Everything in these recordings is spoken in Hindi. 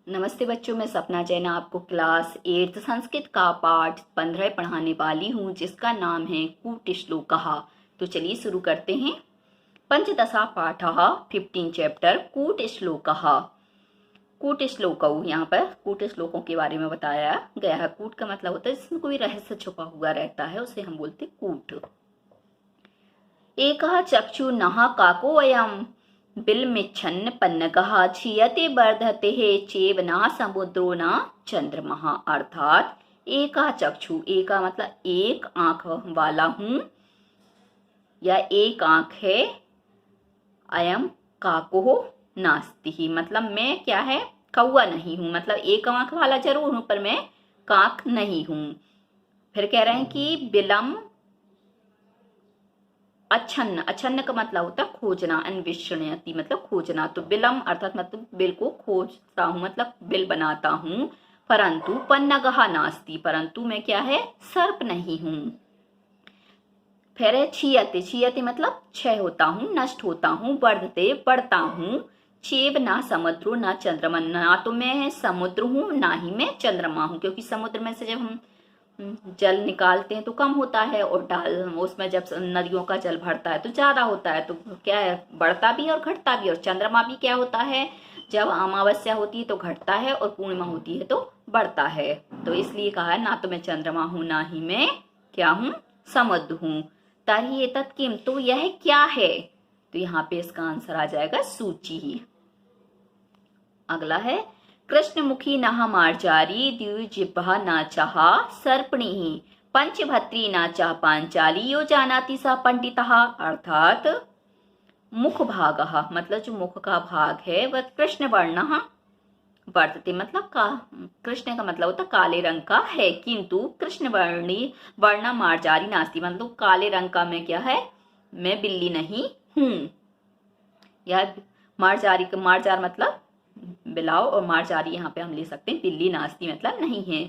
नमस्ते बच्चों, मैं सपना जैन आपको क्लास 8 संस्कृत का पाठ 15 पढ़ाने वाली हूँ, जिसका नाम है कूटश्लोकः। तो चलिए शुरू करते हैं। पंचदशा पाठः 15 चैप्टर कूटश्लोकः। कूटश्लोकौ, यहाँ पर कूटश्लोकों के बारे में बताया गया है। कूट का मतलब होता है जिसमें कोई रहस्य छुपा हुआ रहता है, उसे हम बोलते कूट। एकः चक्षुर्नः काको अयम् बिलमिच्छन्न पन्नगः क्षीयते वर्धते चेव न समुद्रो न चंद्रमः। अर्थात एका चक्षु, एका मतलब एक आंख वाला हूं या एक आंख है। अयम काको नास्ति, मतलब मैं क्या है, कौआ नहीं हूं। मतलब एक आंख वाला जरूर हूं पर मैं काक नहीं हूं। फिर कह रहे हैं कि बिलम अच्छन्न, अच्छन्न का मतलब होता है खोजना, अन्वेषणयति मतलब खोजना। तो बिलम अर्थात मतलब बिल को खोजता हूं, मतलब बिल बनाता हूं। परंतु पन्नगः नास्ति, परंतु मैं क्या है, सर्प नहीं हूं। फिर है क्षीयते, क्षीयते मतलब क्षय होता हूं, नष्ट होता हूं। वर्धते बढ़ता हूं। चेव ना समुद्रो ना चंद्रमा, ना तो मैं समुद्र हूं ना ही मैं चंद्रमा हूं, क्योंकि समुद्र में से जब हम जल निकालते हैं तो कम होता है, और डाल उसमें जब नदियों का जल भरता है तो ज्यादा होता है। तो क्या है, बढ़ता भी और घटता भी। और चंद्रमा भी क्या होता है, जब अमावस्या होती है तो घटता है और पूर्णिमा होती है तो बढ़ता है। तो इसलिए कहा है ना तो मैं चंद्रमा हूं ना ही मैं क्या हूं, समुद्र हूं। तर्हि एतत् किम, तो यह क्या है। तो यहाँ पे इसका आंसर आ जाएगा सूची ही। अगला है कृष्णमुखी नः मार्जारी द्विजिह्वा नाचः सर्पणिः पंचभत्री नाचः पांचाली यो जानाति स पंडितः। अर्थात मुख भागः मतलब जो मुख का भाग है वह कृष्ण वर्णः वर्तते, मतलब कृष्ण का मतलब होता काले रंग का है, किंतु कृष्ण वर्ण मार्जारी नास्ति, मतलब काले रंग का मैं क्या है, मैं बिल्ली नहीं हूं। यह मार्जार मतलब बिलाव, और मार्जारी यहाँ पे हम ले सकते हैं बिल्ली, नास्ती मतलब नहीं है।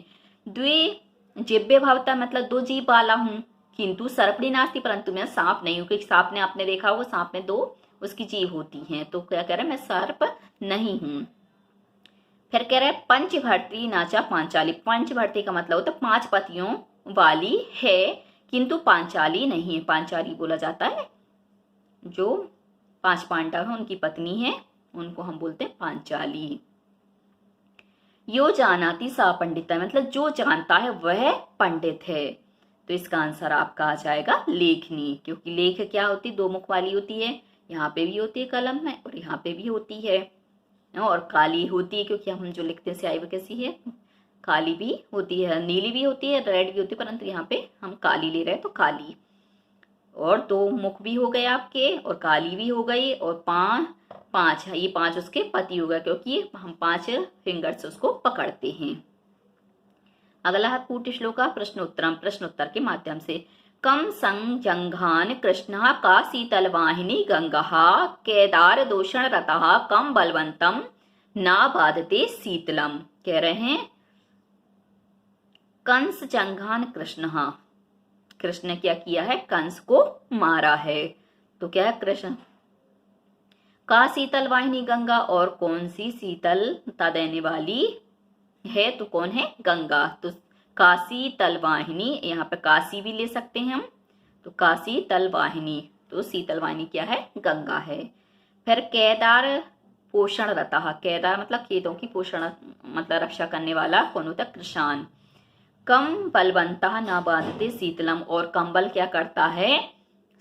द्वे जिब्बे भवता मतलब दो जीभ वाला हूं, किंतु सर्पणी नास्ती, परंतु मैं सांप नहीं हूं, क्योंकि सांप ने आपने देखा होगा, सांप में दो उसकी जीभ होती हैं। तो क्या कह रहे हैं, मैं सर्प नहीं हूं। फिर कह रहे हैं पंचभर्ती नाचा पांचाली, पंचभर्ती का मतलब होता है 5 पतियों वाली है, किंतु पांचाली नहीं है। पांचाली बोला जाता है जो 5 पांडव है उनकी पत्नी है, उनको हम बोलते हैं पांचाली। यो जानाति सा पंडित, मतलब जो जानता है वह पंडित है। तो इसका आंसर आपका आ जाएगा लेखनी, क्योंकि लेख क्या होती, 2 मुख वाली होती है। यहाँ पे भी होती है कलम में और यहाँ पे भी होती है, और काली होती है क्योंकि हम जो लिखते हैं स्याही वो कैसी है, काली भी होती है, नीली भी होती है, रेड भी होती है, परंतु यहाँ पे हम काली ले रहे हैं तो काली। और 2 मुख भी हो गए आपके, और काली भी हो गई, और 5 ये 5 उसके पति हो गए, क्योंकि हम 5 फिंगर से उसको पकड़ते हैं। अगला है कूट श्लोका प्रश्नोत्तरम, प्रश्नोत्तर के माध्यम से। कम संजंघान कृष्ण का शीतल वाहिनी गंगा केदार दोषण रतः कम बलवंतम ना बाधते शीतलम। कह रहे हैं कंस जंघान कृष्ण, कृष्ण ने क्या किया है, कंस को मारा है। तो क्या है, कृष्ण का शीतल वाहिनी गंगा, और कौन सी शीतलता देने वाली है, तो कौन है, गंगा। तो काशी तलवाहिनी, यहाँ पे काशी भी ले सकते हैं हम, तो काशी तलवाहिनी, तो शीतल वाहिनी क्या है, गंगा है। फिर केदार पोषण रता, केदार मतलब खेतों की पोषण मतलब रक्षा करने वाला कौन होता है, कृषाण। कम बलवंता न बांधते शीतलम, और कंबल क्या करता है,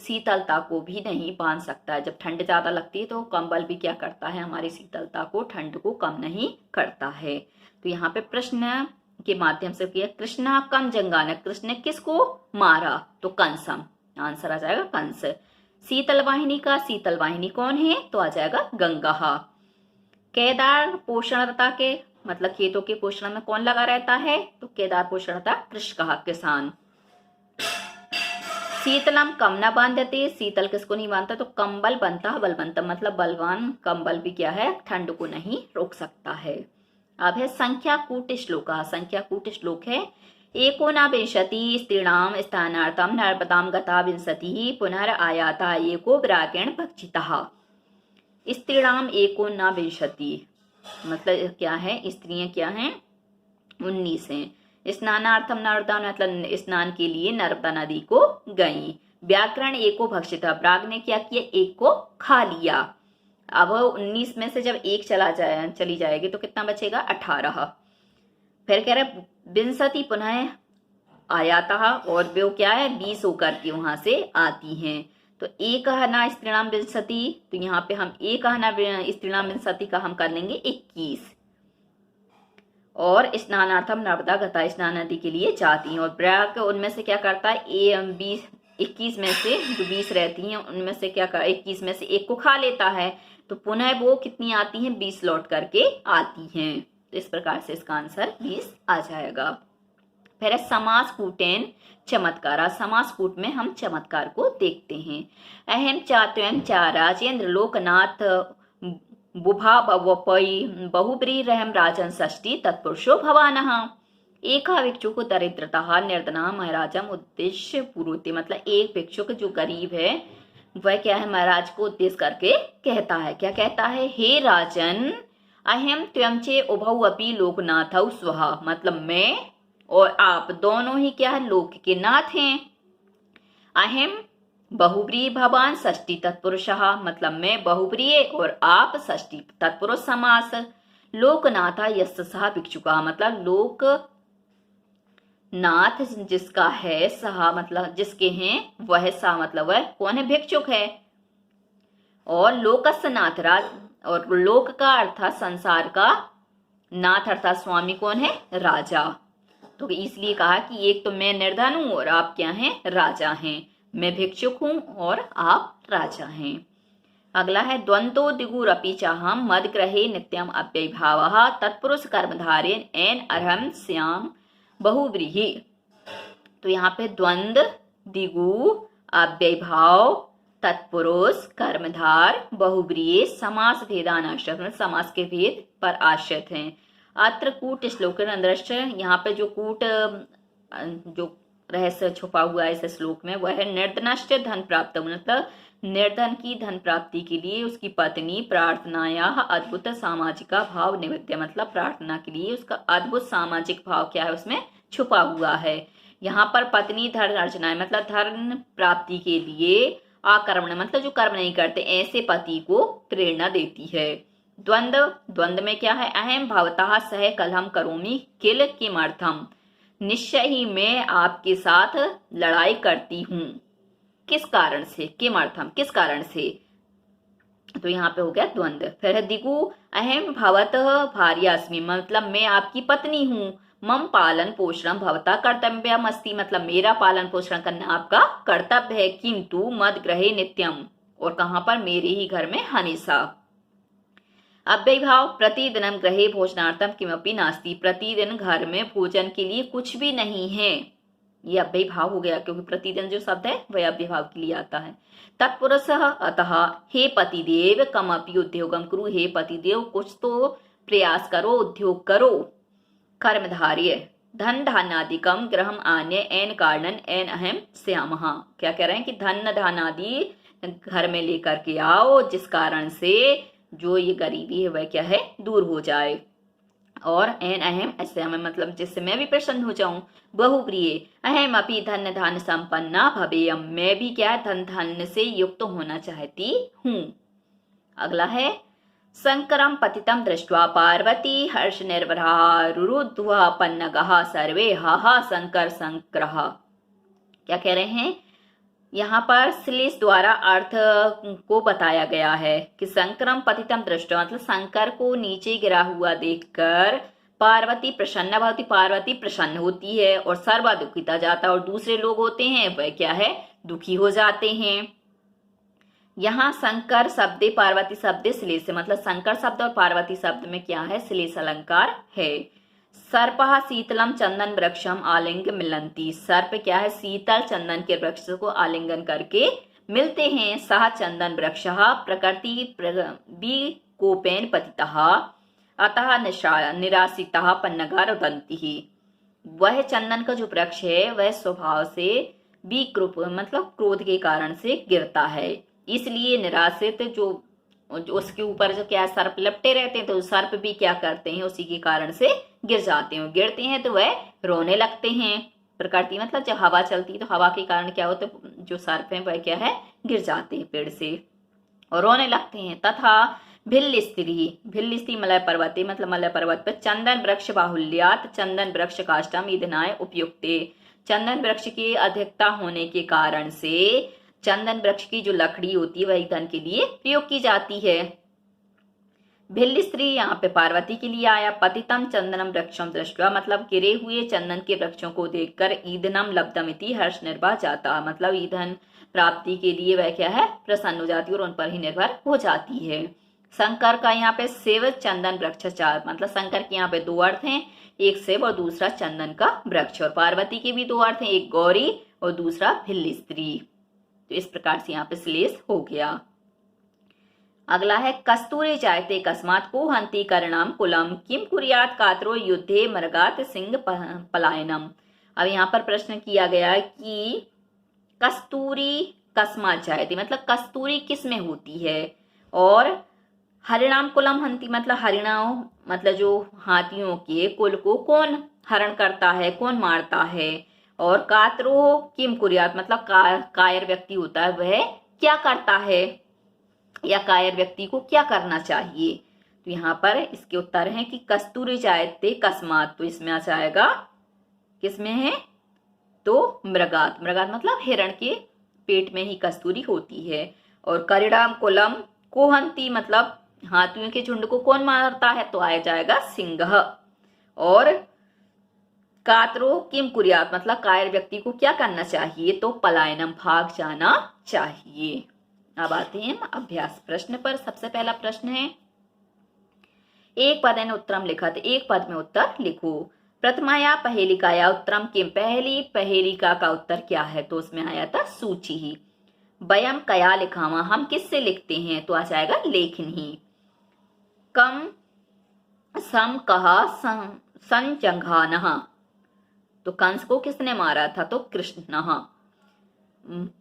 शीतलता को भी नहीं बांध सकता है। जब ठंड ज्यादा लगती है तो कंबल भी क्या करता है, हमारी शीतलता को, ठंड को कम नहीं करता है। तो यहाँ पे प्रश्न के माध्यम से किया, कृष्णा कम जंगान, कृष्ण ने किसको मारा, तो कंसम, आंसर आ जाएगा कंस। शीतल वाहिनी का शीतल वाहिनी कौन है, तो आ जाएगा गंगा। केदार पोषणता के मतलब खेतों के पोषण में कौन लगा रहता है, तो केदार पोषणता कृषक किसान। शीतलम कम न बांधते, शीतल किसको नहीं बांधता, तो कंबल बनता बलवंतम, मतलब बलवान कंबल भी क्या है, ठंड को नहीं रोक सकता है। अब है संख्या कूट श्लोक, संख्या कूट श्लोक है। एकोनाविंशति स्त्रीणाम स्थानार्थम नर्मदाम गता विंशति पुनर आयाता एको विरागेण भक्षितः। स्त्रीणाम एकोनाविंशति, मतलब क्या है, स्त्रियां क्या हैं, 19 हैं। स्नानार्थम नर्मदा मतलब स्नान के लिए नर्मदा नदी को गई। व्याकरण एको भक्षिता, ब्राग ने क्या किया, एक को खा लिया। अब 19 में से जब एक चली जाएगी तो कितना बचेगा, 18। फिर कह रहे विंशति पुनः आयाता, और वो क्या है 20 होकर के वहां से आती हैं। तो एक कहना स्त्रीणाम विंशति, तो यहाँ पे हम एक कहना स्त्रीणाम विंशति का हम कर लेंगे 21। और स्नानार्थम नर्मदा गता, स्नान नदी के लिए जाती हैं। और ब्रह्म उनमें से क्या करता है, 21 में से जो 20 रहती हैं उनमें से क्या कर 21 में से एक को खा लेता है, तो पुनः वो कितनी आती हैं, 20 लौट करके आती हैं। तो इस प्रकार से इसका आंसर 20 आ जाएगा। फिर समास कूटेन चमत्कारा, समास कूट में हम चमत्कार को देखते हैं। अहम चात्वयम चा राजेंद्र लोकनाथ बुभा बहुब्री रहम राजन षष्ठी तत्पुरुषो भवानः। एका भिक्षुक दरिद्रता निर्धना महाराजम उद्देश्य पूर्वते, मतलब एक भिक्षुक जो गरीब है वह क्या है, महाराज को उद्देश्य करके कहता है, क्या कहता है, हे राजन अहम त्वयंचे उभौ अपि लोकनाथौ स्वः, मतलब मैं और आप दोनों ही क्या है, लोक के नाथ हैं। अहम बहुब्री भवान षष्ठी तत्पुरुषः, मतलब मैं बहुब्रिय और आप षष्ठी तत्पुरुष समास। लोकनाथा यस्य सह भिक्षुका, मतलब लोक नाथ जिसका है, सहा मतलब जिसके हैं, वह सा मतलब वह कौन है, भिक्षुक है। और लोकस्य नाथ राज, और लोक का अर्थात संसार का, नाथ अर्थात स्वामी कौन है, राजा। तो इसलिए कहा कि एक तो मैं निर्धन हूं और आप क्या हैं, राजा हैं। मैं भिक्षुक हूं और आप राजा हैं। अगला है द्वंद्वो दिगुरपि चाहम मद ग्रहे नित्यम अव्ययभावः तत्पुरुष कर्मधारे एन अर्हम श्याम बहुव्रीहि। तो यहाँ पे द्वंद्व, दिगु, अव्ययभाव, तत्पुरुष, कर्मधार, बहुव्रीहि समास भेदान आश्रित, समास के भेद पर आश्रित हैं। अत्र कूट श्लोक अंदर, यहाँ पे जो कूट जो रहस्य छुपा हुआ है इस श्लोक में, वह है निर्धनश्च धन प्राप्त, मतलब निर्धन की धन प्राप्ति के लिए उसकी पत्नी प्रार्थनाया अद्भुत सामाजिक भाव निवेद्य, मतलब प्रार्थना के लिए उसका अद्भुत सामाजिक भाव क्या है उसमें छुपा हुआ है। यहाँ पर पत्नी धर्म अर्चना, मतलब धर्म प्राप्ति के लिए आकर्मण, मतलब जो कर्म नहीं करते ऐसे पति को प्रेरणा देती है। द्वंद्व, द्वंद्व में क्या है, अहम भवतः सह कलहम करोमि किल किमर्थम, निश्चय ही मैं आपके साथ लड़ाई करती हूँ, किस कारण से, किमर्थम किस कारण से। तो यहाँ पे हो गया द्वंद्व। फिर है दिगु, अहम भवतः भार्यास्मि, मतलब मैं आपकी पत्नी हूँ। मम पालन पोषण भवता कर्तव्यम अस्ति, मतलब मेरा पालन पोषण करना आपका कर्तव्य है। किंतु मद ग्रहे नित्यम, और कहाँ पर, मेरे ही घर में हमेशा। अव्ययभाव, प्रतिदिनम ग्रहे भोजनार्थम किमपि नास्ति, प्रतिदिन घर में भोजन के लिए कुछ भी नहीं है। ये अव्ययभाव हो गया, क्योंकि प्रतिदिन जो शब्द है वह अव्ययभाव के लिए आता है। तत्पुरुषः, अतः हे पतिदेव कमपि उद्योगम कुरु, हे पतिदेव कुछ तो प्रयास करो, उद्योग करो। कर्मधार्य, धन धानादिकम ग्रहम आन्य एन कारणन एन अहम श्यामः, क्या कह रहे हैं कि धन धानादि घर में लेकर के आओ, जिस कारण से जो ये गरीबी है वह क्या है, दूर हो जाए। और एन अहम श्याम, मतलब जिससे मैं भी प्रसन्न हो जाऊं। बहुप्रिय, अहम अपि धन धन संपन्ना भवेयम, मैं भी क्या धन धन से युक्त होना चाहती हूँ। अगला है शंकरम पतितम दृष्ट्वा पार्वती हर्ष निर्भरा रुरुध्वा पन्नगः सर्वे हा शंकर संग्रह। क्या कह रहे हैं, यहाँ पर श्लेष द्वारा अर्थ को बताया गया है कि शंकरम पतितम दृष्ट्वा, मतलब शंकर को नीचे गिरा हुआ देखकर पार्वती प्रसन्न भवती, पार्वती प्रसन्न होती है, और सर्वा दुखिता जाता, और दूसरे लोग होते हैं वह क्या है, दुखी हो जाते हैं। यहाँ शंकर शब्द पार्वती शब्द श्लेष, मतलब शंकर शब्द और पार्वती शब्द में क्या है, श्लेष अलंकार है। सर्पः शीतलम चंदन वृक्षम आलिंग मिलंती, सर्प क्या है, शीतल चंदन के वृक्ष को आलिंगन करके मिलते हैं। सह चंदन वृक्षः प्रकृति विकोपेन पतितः अतः निराशितः पन्नगा रुदन्ति, वह चंदन का जो वृक्ष है वह स्वभाव से विकृप, मतलब क्रोध के कारण से गिरता है, इसलिए निराशित जो उसके ऊपर जो क्या सर्प लपटे रहते हैं, तो सर्प भी क्या करते हैं, उसी के कारण से गिर जाते हैं। गिरते हैं तो वह रोने लगते हैं। प्रकृति मतलब जब हवा चलती है तो हवा के कारण क्या होता है, जो सर्प हैं वह क्या है, गिर जाते हैं पेड़ से और रोने लगते हैं। तथा भिल्ल स्त्री मलय पर्वते मतलब मलय पर्वत पर चंदन वृक्ष बाहुल्यात चंदन वृक्ष काष्ठम ईंधनाय उपयुक्ते। चंदन वृक्ष की अधिकता होने के कारण से चंदन वृक्ष की जो लकड़ी होती है वह ईंधन के लिए प्रयोग की जाती है। भिल्ल स्त्री यहाँ पे पार्वती के लिए आया। पतितम चंदनम वृक्षम दृष्टवा मतलब गिरे हुए चंदन के वृक्षों को देखकर ईंधनम लब्धमिति हर्ष निर्भर जाता मतलब ईंधन प्राप्ति के लिए वह क्या है, प्रसन्न हो जाती है और उन पर ही निर्भर हो जाती है। शंकर का यहाँ पे शिव चंदन वृक्ष चार मतलब शंकर के यहाँ पे दो अर्थ हैं, एक शिव और दूसरा चंदन का वृक्ष। और पार्वती के भी दो अर्थ हैं, एक गौरी और दूसरा भिल्ल स्त्री। तो इस प्रकार से यहाँ पे श्लेष हो गया। अगला है कस्तूरे जायते कस्मात को हंति करणाम कुलम किम कुर्यात कातरो युद्धे मृगात सिंह पलायनम। अब यहाँ पर प्रश्न किया गया कि कस्तूरी कस्मात जायते मतलब कस्तूरी किस में होती है, और हरिणाम कुलम हंति मतलब हरिणाओं मतलब जो हाथियों के कुल को कौन हरण करता है, कौन मारता है, और कातरो किम कुर्यात मतलब कायर व्यक्ति होता है वह क्या करता है या कायर व्यक्ति को क्या करना चाहिए। तो यहाँ पर इसके उत्तर हैं कि कस्तूरी जायते कस्मात, तो इसमें आ जाएगा किसमें है, तो मृगात। मृगात मतलब हिरण के पेट में ही कस्तूरी होती है। और करिणाम कुलम कोहंती मतलब हाथियों के झुंड को कौन मारता है, तो आ जाएगा सिंह। और कातरो किम कुर्यात मतलब कायर व्यक्ति को क्या करना चाहिए, तो पलायनम भाग जाना चाहिए। अब आते हैं अभ्यास प्रश्न पर। सबसे पहला प्रश्न है एक पद एन उत्तरम लिखत, एक पद में उत्तर लिखो। प्रथमाया पहेलिकाया उत्तरम किम पहली पहेलिका का उत्तर क्या है, तो उसमें आया था सूची ही। वयम कया लिखावा हम किससे लिखते हैं, तो आ जाएगा लेखन ही। कम सम कहा संजंघानः तो कंस को किसने मारा था, तो कृष्ण।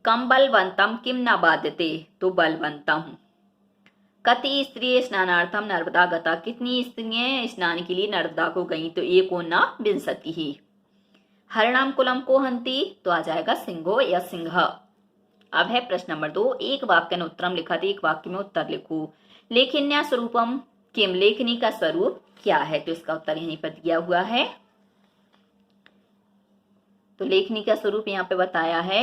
कम बलवंतम किम न बाध्यते तो बलवंतम। कति स्त्री स्नानार्थम नर्मदा गता कितनी स्त्रियां स्नान के लिए नर्मदा को गई, तो एकोना विंशति ही। हरिणाम कुलम को हंती तो आ जाएगा सिंहो या सिंह। अब है प्रश्न नंबर 2 एक वाक्य ने उत्तरम लिखा था, एक वाक्य में उत्तर लिखो। लेखन्या स्वरूपम किम लेखनी का स्वरूप क्या है, तो इसका उत्तर यहीं पर दिया हुआ है। तो लेखनी का स्वरूप यहाँ पे बताया है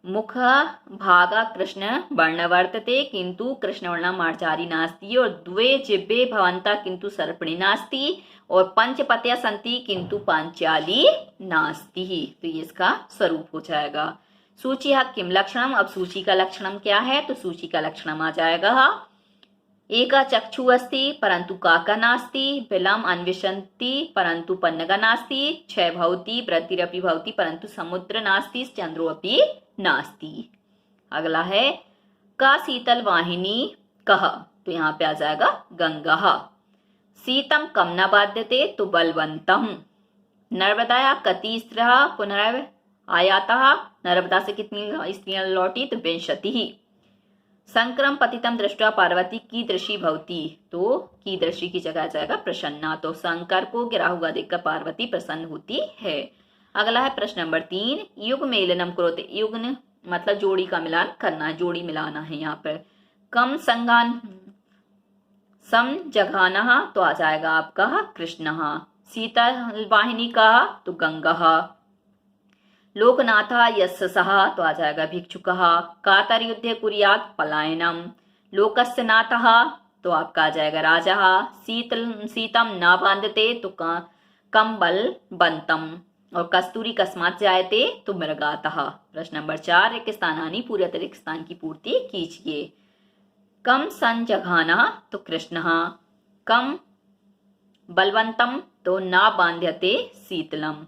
मुख भागा कृष्ण वर्ण वर्तते किंतु कृष्ण वर्ण मार्जारी नास्ति, और द्वे जिब्बे भवंता किंतु सर्पणी नास्ति, और पंचपत्या संति किंतु पांचाली नास्ति। तो ये इसका स्वरूप हो जाएगा। सूची किम लक्षणम, अब सूची का लक्षणम क्या है, तो सूची का लक्षणम आ जाएगा एका चक्षु अस्ति परंतु काका नास्ति, बिलम अन्विषन्ति परंतु पन्नगा नास्ति, क्षय भवति वृद्धिरपि भवति परंतु समुद्र नास्ति, चंद्रो अपि नास्ति। अगला है का शीतल वाहिनी कह, तो यहाँ पे आ जाएगा गंगा। शीतम कम न बाध्यते तो बलवंतम। नर्मदाया कति स्त्रियः पुनः आयातः, नर्मदा से कितनी स्त्रियां लौटी, तो विंशति। संक्रम पतितम दृष्टवा पार्वती की दृष्टि भवती, तो की दृष्टि की जगह आ जाएगा प्रसन्ना, तो शंकर को गिरा हुआ देखकर पार्वती प्रसन्न होती है। अगला है प्रश्न नंबर 3 युग मेलनम करोते, युग्न मतलब जोड़ी का मिलान करना है, जोड़ी मिलाना है यहाँ पर। कम संगान सम जघाना तो आ जाएगा आपका कृष्ण। सीता वाहिनी का तो गंगा। लोकनाथा यशसः तो आ जाएगा भिक्षुकः। कातर युद्धे कुर्यात् पलायनम। लोकस्य नाथः तो आपका आ जाएगा राजा। सीतम न बांधते तो कंबल बंतम, और कस्तूरी कस्मात जायते तो मृगातः। प्रश्न नंबर 4 रिक्त स्थानानि पूरे अतिरिक्त स्थान की पूर्ति कीजिए। कम संजघानः तो कृष्ण। कम बलवंतम तो न बांध्यते शीतलम।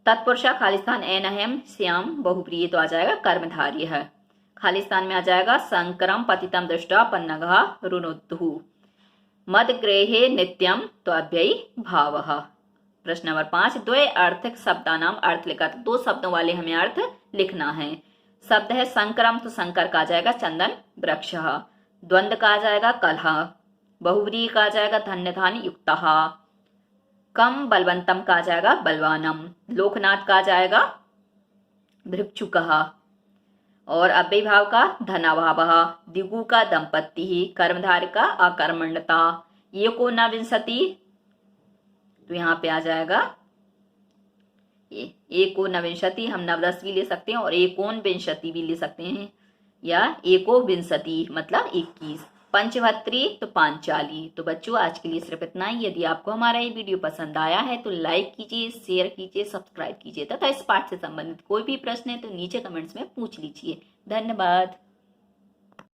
तत्पुरुषा खालिस्तान एनहम श्याम बहुप्रिय तो आ जाएगा कर्मधार्य है। खालिस्तान में आ जाएगा संकरम पतितम दृष्टा पन्नगा रुणोद्धु। मदग्रेहे नित्यम तो अव्ययी भावः। प्रश्न नंबर 5 द्वय अर्थक शब्दानाम अर्थ लिखा, तो 2 शब्दों वाले हमें अर्थ लिखना है। शब्द है संकरम, तो संकर का आ जाएगा चंदन वृक्ष। द्वंद्व का आ जाएगा कलह। बहुव्रीहि का आ जाएगा धन्य धान्य युक्त। कम बलवंतम का आ जाएगा बलवानम। लोकनाथ का आ जाएगा भृक्षुक। और अव्ययी भाव का धनाभाव। दिगु का दंपत्ति। कर्मधारय का अकर्मण्यता। एको न विंशति, तो यहाँ पे आ जाएगा एको नविंशति, हम नवरस भी ले सकते हैं और एकोन विंशति भी ले सकते हैं, या एको विंशति मतलब 21। पंचभत्री तो पांचाली। तो बच्चों आज के लिए सिर्फ इतना ही। यदि आपको हमारा ये वीडियो पसंद आया है तो लाइक कीजिए, शेयर कीजिए, सब्सक्राइब कीजिए तथा इस पाठ से संबंधित कोई भी प्रश्न है तो नीचे कमेंट्स में पूछ लीजिए। धन्यवाद।